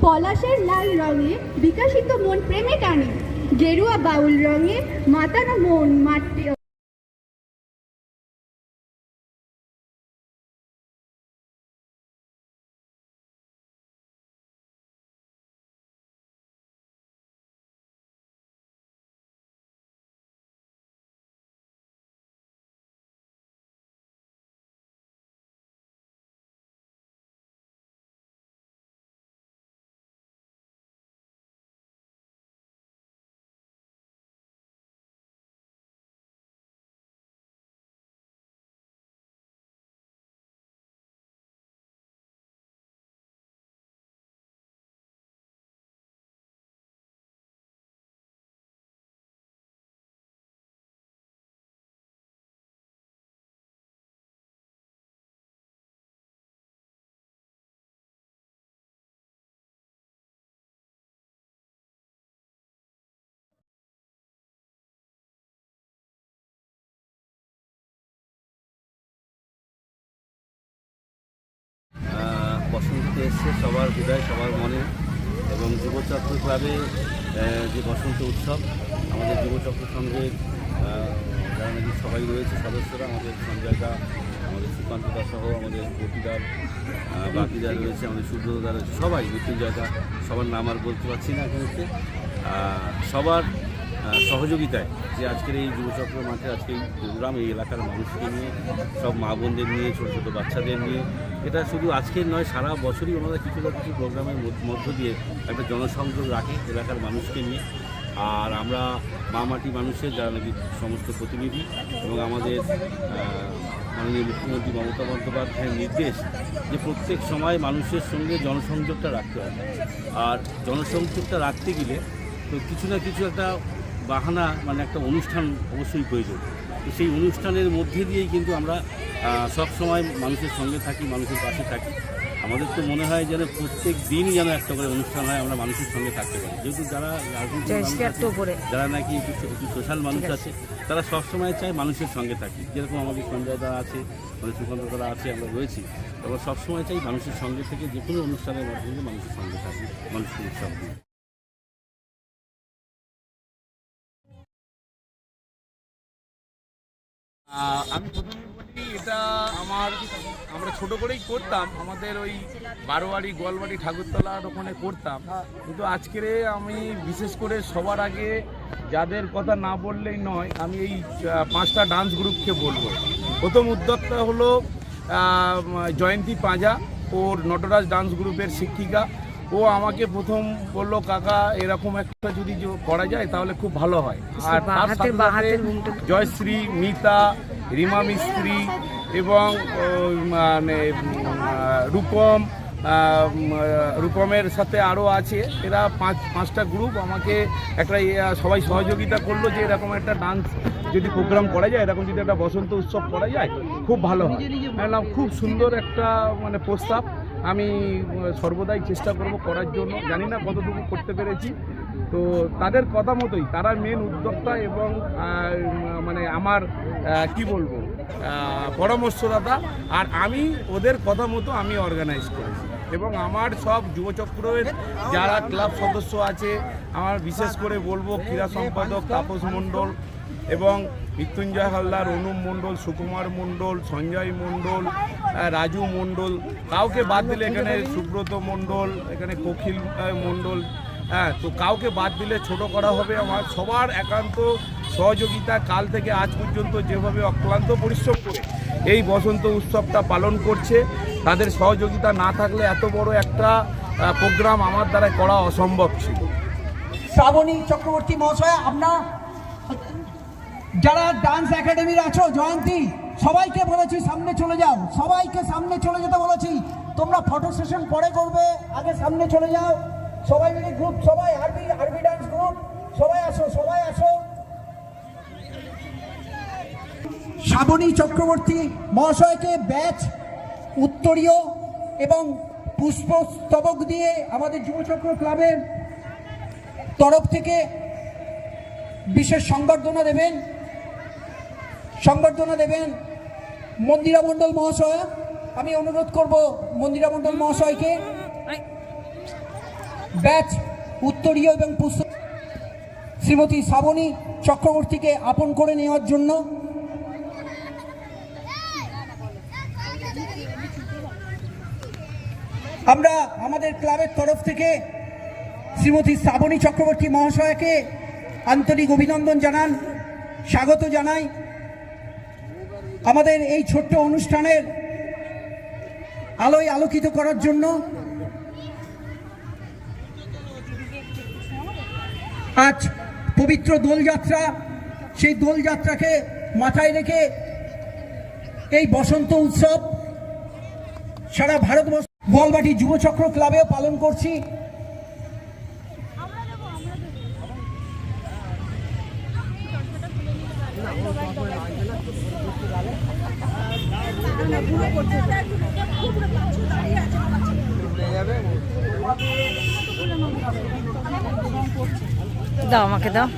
পলাশের লাল রঙে বিকশিত মন প্রেমে টানে, গেরুয়া বাউল রঙে মাতানো মন মাটি। বসন্ত এসছে সবার হৃদয়, সবার মনে। এবং যুবচক্র ক্লাবে যে বসন্ত উৎসব, আমাদের যুবচক্র সঙ্গের যারা নাকি সবাই রয়েছে সদস্যরা, আমাদের সঞ্জয়দা, আমাদের সুকান্তদা সহ আমাদের গোপীদার, বাকিদার রয়েছে, আমাদের সূর্যদা রয়েছে, সবাই, মৃত্যুঞ্জয়দা, সবার নাম আর বলতে পারছি না এখানে। সবার সহযোগিতায় যে আজকের এই যুবচক্র মাঠে আজকে এই প্রোগ্রাম, এই এলাকার মানুষকে নিয়ে, সব মা বোনদের নিয়ে, ছোটো ছোটো বাচ্চাদের নিয়ে, এটা শুধু আজকের নয়, সারা বছরই ওনারা কিছু না কিছু প্রোগ্রামের মধ্য দিয়ে একটা জনসংযোগ রাখে এলাকার মানুষকে নিয়ে। আর আমরা মা মাটি মানুষের যারা নাকি সমস্ত প্রতিনিধি এবং আমাদের মাননীয় মুখ্যমন্ত্রী মমতা বন্দ্যোপাধ্যায়ের নির্দেশ যে প্রত্যেক সময় মানুষের সঙ্গে জনসংযোগটা রাখতে হবে। আর জনসংযোগটা রাখতে গেলে তো কিছু না কিছু একটা বাহানা, মানে একটা অনুষ্ঠান অবশ্যই প্রয়োজন। তো সেই অনুষ্ঠানের মধ্যে দিয়েই কিন্তু আমরা সব সময় মানুষের সঙ্গে থাকি, মানুষের পাশে থাকি। আমাদের তো মনে হয় যেন প্রত্যেক দিনই যেন একটা করে অনুষ্ঠান হয়, আমরা মানুষের সঙ্গে থাকতে পারি। যেহেতু যারা যারা নাকি একটু সোশ্যাল মানুষ আছে, তারা সবসময় চায় মানুষের সঙ্গে থাকি। যেরকম আমাদের সঞ্জয়দা আছে, আমাদের সুকান্তদা আছে, আমরা রয়েছি, আমরা সবসময় চাই মানুষের সঙ্গে থেকে যে কোনো অনুষ্ঠানের মাধ্যমে মানুষের সঙ্গে থাকি, মানুষের উৎসব দিই। আমি প্রথমে বলি, এটা আমরা ছোট করেই করতাম, আমাদের ওই বারোয়ারি গোয়ালবাড়ি ঠাকুরতলার ওখানে করতাম। কিন্তু আজকের আমি বিশেষ করে সবার আগে যাদের কথা না বললেই নয়, আমি এই 5টা ডান্স গ্রুপকে বলবো। প্রথম উদ্যোক্তা হলো জয়ন্তী পাঁজা, ওর নটরাজ ডান্স গ্রুপের শিক্ষিকা। ও আমাকে প্রথম বললো, কাকা এরকম একটা যদি করা যায় তাহলে খুব ভালো হয়। আর তার সাথে জয়শ্রী, মিতা, রিমা মিস্ত্রি এবং মানে রূপমের সাথে আরও আছে, এরা 5টা গ্রুপ আমাকে একটা সবাই সহযোগিতা করলো যে এরকম একটা ডান্স যদি প্রোগ্রাম করা যায়, এরকম যদি একটা বসন্ত উৎসব করা যায় খুব ভালো হয়। খুব সুন্দর একটা মানে প্রস্তাব, আমি সর্বদাই চেষ্টা করব করার জন্য। জানি না কতটুকু করতে পেরেছি। তো তাদের কথা মতোই, তারা মেন উদ্যোক্তা এবং মানে আমার কি বলবো পরামর্শদাতা। আর আমি ওদের কথা মতো আমি অর্গানাইজ করেছি এবং আমার সব যুবচক্রের যারা ক্লাব সদস্য আছে, আমার বিশেষ করে বলবো ক্রীড়া সম্পাদক তাপস মণ্ডল এবং মৃত্যুঞ্জয় হালদার, অনুপ মণ্ডল, সুকুমার মণ্ডল, সঞ্জয় মণ্ডল, রাজু মণ্ডল, কাউকে বাদ দিলে এখানে সুব্রত মণ্ডল, এখানে কোকিল মণ্ডল, তো কাউকে বাদ দিলে ছোট করা হবে। আমার সবার একান্ত সহযোগিতা, কাল থেকে আজ পর্যন্ত যেভাবে অক্লান্ত পরিশ্রম করে এই বসন্ত উৎসবটা পালন করছে, তাদের সহযোগিতা না থাকলে এত বড় একটা প্রোগ্রাম আমার দ্বারা করা অসম্ভব ছিল। শ্রাবণী চক্রবর্তী মহাশয়া, আপনার যারা ডান্স একাডেমির আছো, জয়ন্তী, সবাইকে বলেছি সামনে চলে যাও, সবাইকে সামনে চলে যেতে বলেছি। তোমরা ফটো সেশন পরে করবে, আগে সামনে চলে যাও। সবাই মিলে গ্রুপ, সবাই আরবি ডান্স গ্রুপ, সবাই আসো, সবাই আসো। শ্রাবণী চক্রবর্তী মহাশয়কে ব্যাচ, উত্তরীয় এবং পুষ্পস্তবক দিয়ে আমাদের যুবচক্র ক্লাবের তরফ থেকে বিশেষ সংবর্ধনা দেবেন মন্দিরা মণ্ডল মহাশয়। আমি অনুরোধ করব মন্দিরা মণ্ডল মহাশয়কে। ব্যাচ উত্তরীয় এবং পুস্তক শ্রীমতী শ্রাবণী চক্রবর্তীকে আপন করে নেওয়ার জন্য আমরা আমাদের ক্লাবের তরফ থেকে শ্রীমতী শ্রাবণী চক্রবর্তী মহাশয়কে আন্তরিক অভিনন্দন জানান, স্বাগত জানাই আমাদের এই ছোট্ট অনুষ্ঠানের আলোয় আলোকিত করার জন্য। আজ পবিত্র দোলযাত্রা, সেই দোলযাত্রাকে মাথায় রেখে এই বসন্ত উৎসব সারা ভারতবর্ষ গোয়ালবাটি যুবচক্র ক্লাবেও পালন করছি। দাও আমাকে দাও।